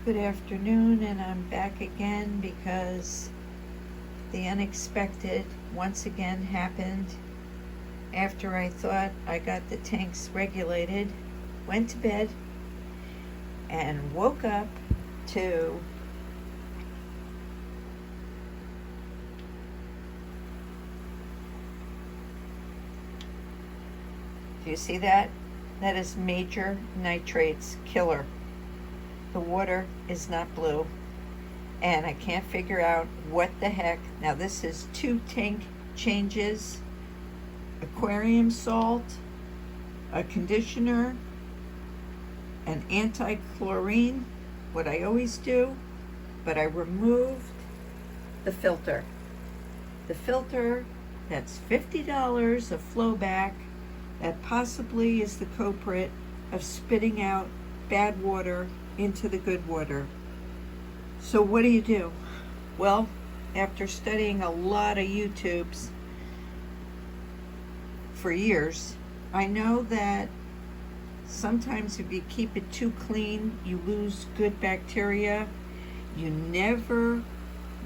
Good afternoon, and I'm back again because the unexpected once again happened after I thought I got the tanks regulated, went to bed, and woke up to do you see that? That is major nitrates killer. The water is not blue, and I can't figure out what the heck. Now this is 2 tank changes, aquarium salt, a conditioner, an anti-chlorine, what I always do, but I removed the filter. The filter, that's $50 of flowback, that possibly is the culprit of spitting out bad water into the good water. So what do? Well, after studying a lot of YouTubes for years, I know that sometimes if you keep it too clean, you lose good bacteria. You never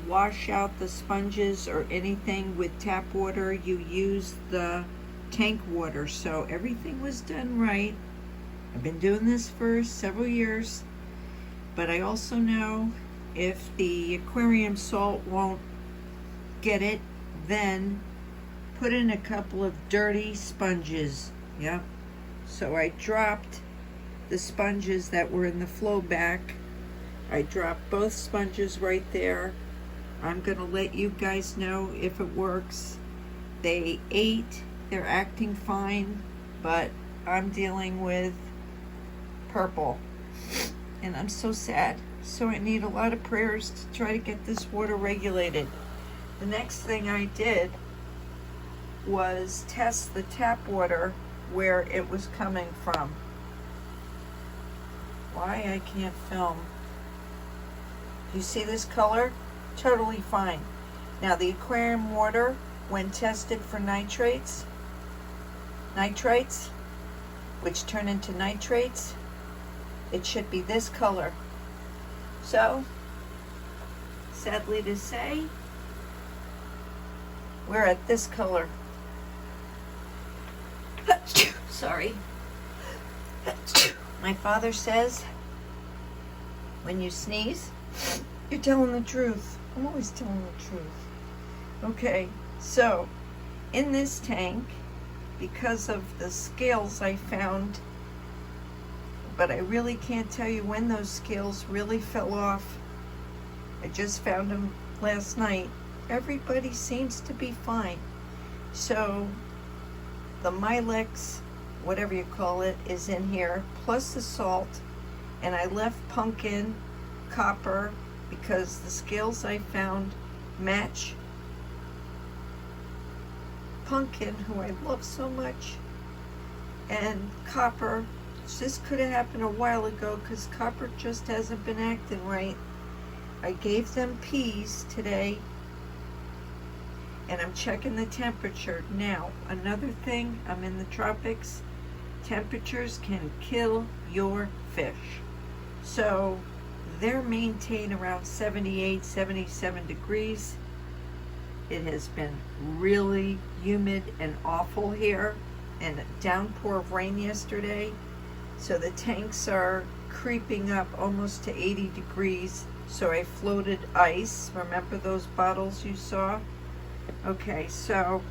wash out the sponges or anything with tap water. You use the tank water. So everything was done right. I've been doing this for several years. But I also know if the aquarium salt won't get it, then put in a couple of dirty sponges. Yep. So I dropped the sponges that were in the flow back. I dropped both sponges right there. I'm going to let you guys know if it works. They ate. They're acting fine, but I'm dealing with purple. And I'm so sad. So I need a lot of prayers to try to get this water regulated. The next thing I did was test the tap water where it was coming from. Why I can't film. You see this color? Totally fine. Now the aquarium water, when tested for nitrates, which turn into nitrates, it should be this color. So, sadly to say, we're at this color. Sorry. My father says, when you sneeze, you're telling the truth. I'm always telling the truth. Okay, so in this tank, because of the scales I found, but I really can't tell you when those scales really fell off. I just found them last night. Everybody seems to be fine. So the Milex, whatever you call it, is in here, plus the salt. And I left pumpkin, copper, because the scales I found match pumpkin, who I love so much, and copper. This could have happened a while ago because copper just hasn't been acting right. I gave them peas today, and I'm checking the temperature. Now, another thing, I'm in the tropics. Temperatures can kill your fish. So they're maintained around 78, 77 degrees. It has been really humid and awful here, and a downpour of rain yesterday. So the tanks are creeping up almost to 80 degrees. So I floated ice. Remember those bottles you saw? Okay, so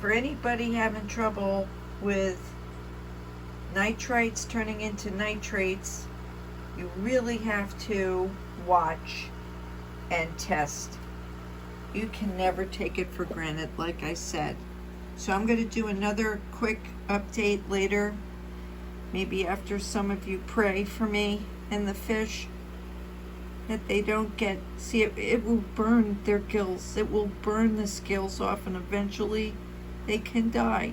for anybody having trouble with nitrites turning into nitrates, you really have to watch and test. You can never take it for granted, like I said. So I'm going to do another quick update later. Maybe after some of you pray for me and the fish, that they don't get, see, it will burn their gills. It will burn the scales off, and eventually they can die.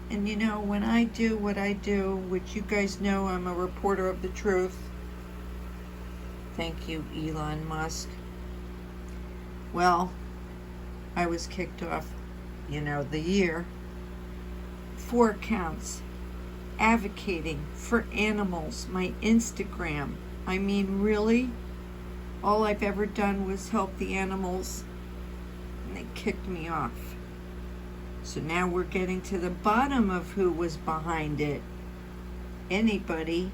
And you know, when I do what I do, which you guys know I'm a reporter of the truth. Thank you, Elon Musk. Well, I was kicked off, the year. 4 counts. advocating for animals, my Instagram. I mean, really? All I've ever done was help the animals, and they kicked me off. So now we're getting to the bottom of who was behind it. Anybody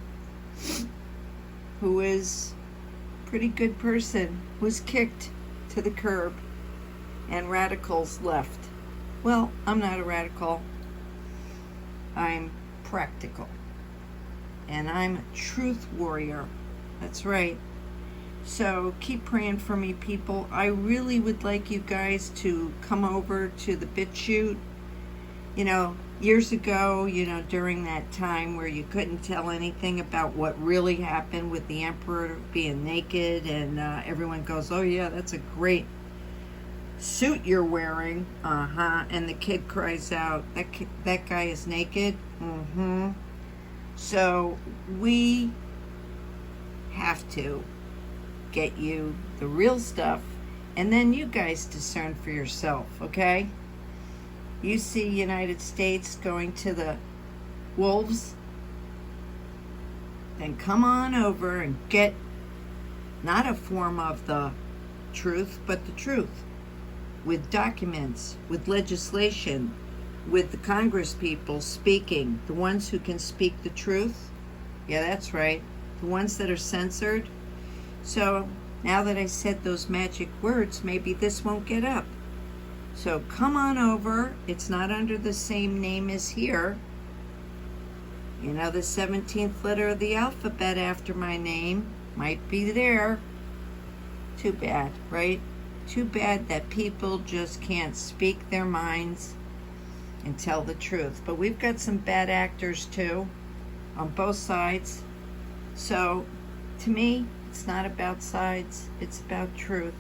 who is a pretty good person was kicked to the curb, and radicals left. Well, I'm not a radical. I'm practical. And I'm a truth warrior. That's right. So keep praying for me, people. I really would like you guys to come over to the BitChute. You know, years ago, during that time where you couldn't tell anything about what really happened with the emperor being naked, and everyone goes, oh yeah, that's a great suit you're wearing. And the kid cries out, that guy is naked. So we have to get you the real stuff, and then you guys discern for yourself, okay? You see United States going to the wolves, then come on over and get not a form of the truth, but the truth, with documents, with legislation, with the Congress people speaking, the ones who can speak the truth. Yeah, that's right, the ones that are censored. So now that I said those magic words, maybe this won't get up. So come on over. It's not under the same name as here. The 17th letter of the alphabet after my name might be there. Too bad, right? Too bad that people just can't speak their minds and tell the truth. But we've got some bad actors too, on both sides. So to me, it's not about sides, it's about truth.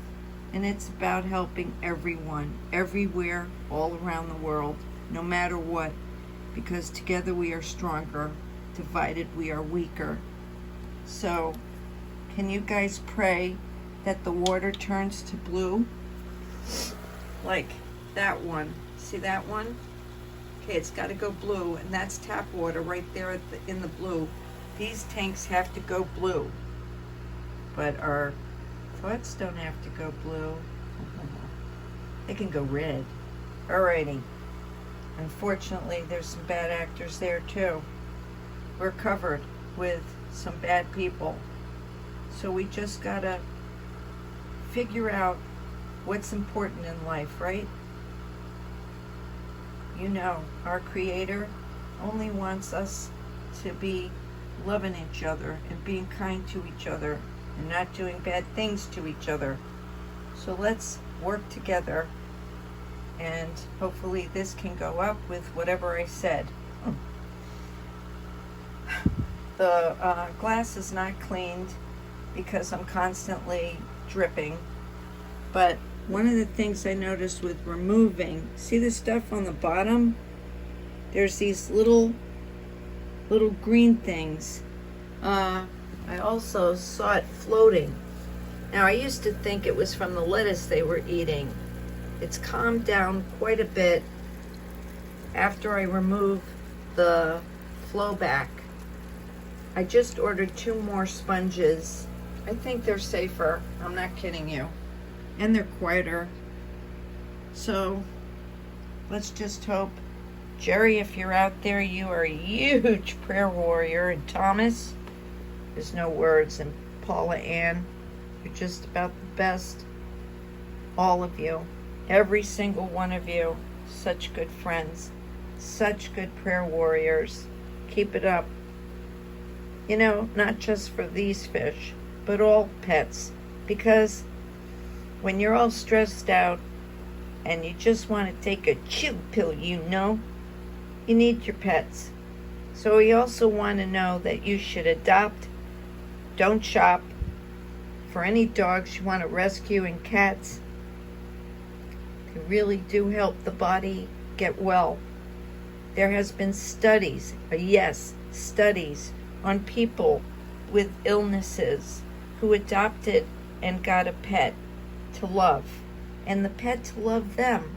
And it's about helping everyone, everywhere, all around the world, no matter what. Because together we are stronger, divided we are weaker. So, can you guys pray that the water turns to blue? Like that one. See that one? Okay, it's got to go blue, and that's tap water right there in the blue. These tanks have to go blue. But our thoughts don't have to go blue. They can go red. Alrighty. Unfortunately, there's some bad actors there too. We're covered with some bad people. So we just gotta figure out what's important in life, right? Our Creator only wants us to be loving each other and being kind to each other and not doing bad things to each other. So let's work together, and hopefully this can go up with whatever I said. The glass is not cleaned because I'm constantly dripping. But one of the things I noticed with removing, see the stuff on the bottom? There's these little green things. I also saw it floating. Now, I used to think it was from the lettuce they were eating. It's calmed down quite a bit after I remove the flow back. I just ordered 2 more sponges. I think they're safer. I'm not kidding you. And they're quieter. So let's just hope. Jerry, if you're out there, you are a huge prayer warrior. And Thomas, there's no words. And Paula Ann, you're just about the best. All of you. Every single one of you. Such good friends. Such good prayer warriors. Keep it up. Not just for these fish, but all pets. Because when you're all stressed out and you just want to take a chill pill, you need your pets. So we also want to know that you should adopt, don't shop. For any dogs you want to rescue and cats, they really do help the body get well. There has been studies, studies on people with illnesses who adopted and got a pet to love, and the pet to love them,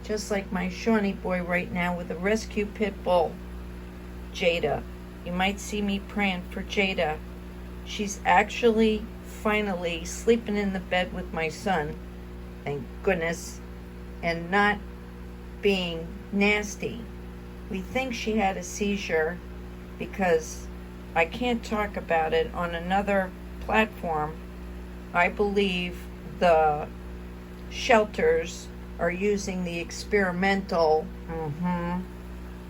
just like my Shawnee boy right now with a rescue pit bull. Jada. You might see me praying for Jada. She's actually finally sleeping in the bed with my son, thank goodness, and not being nasty. We think she had a seizure because I can't talk about it on another platform. I believe the shelters are using the experimental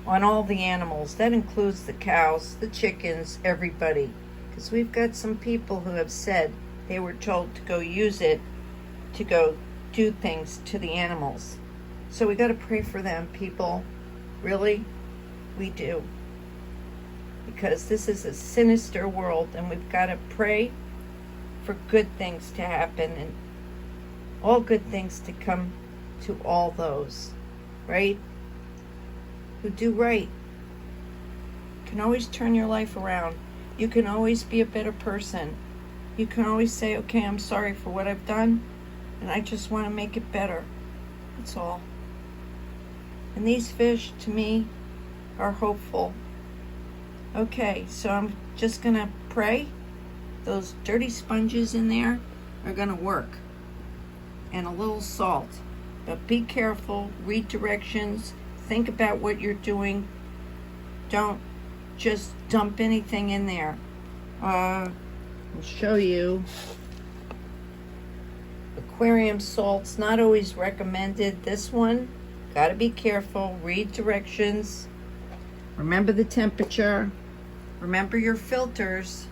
on all the animals. That includes the cows, the chickens, everybody. Because we've got some people who have said they were told to go use it to go do things to the animals. So we got to pray for them, people. Really, we do. Because this is a sinister world, and we've got to pray for good things to happen and all good things to come to all those, right? Who do right. You can always turn your life around. You can always be a better person. You can always say, okay, I'm sorry for what I've done, and I just want to make it better. That's all. And these fish, to me, are hopeful. Okay, so I'm just going to pray. Those dirty sponges in there are going to work. And a little salt. But be careful, read directions, think about what you're doing. Don't just dump anything in there. I'll show you. Aquarium salt's not always recommended. This one, gotta be careful, read directions. Remember the temperature. Remember your filters.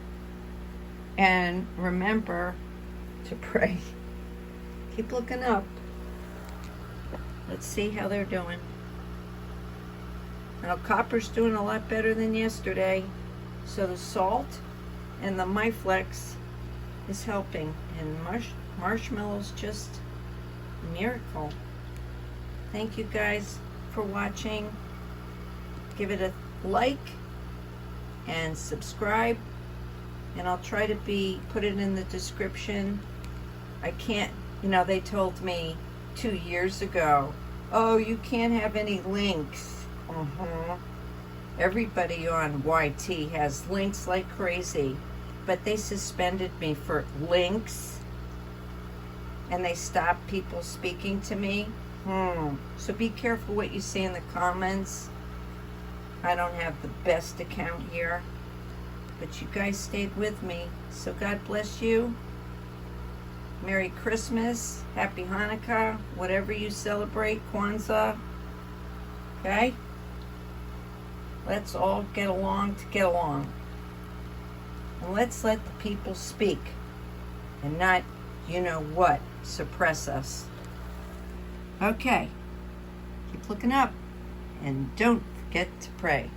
And remember to pray. Keep looking up. Let's see how they're doing. Now, copper's doing a lot better than yesterday. So the salt and the Myflex is helping. And marshmallows just a miracle. Thank you guys for watching. Give it a like and subscribe. And I'll try to put it in the description. I can't, they told me 2 years ago, oh, you can't have any links. Everybody on YT has links like crazy, but they suspended me for links, and they stopped people speaking to me. So be careful what you say in the comments. I don't have the best account here, but you guys stayed with me, so God bless you. Merry Christmas, Happy Hanukkah, whatever you celebrate, Kwanzaa, okay? Let's all get along to get along. And let's let the people speak and not, suppress us. Okay, keep looking up and don't forget to pray.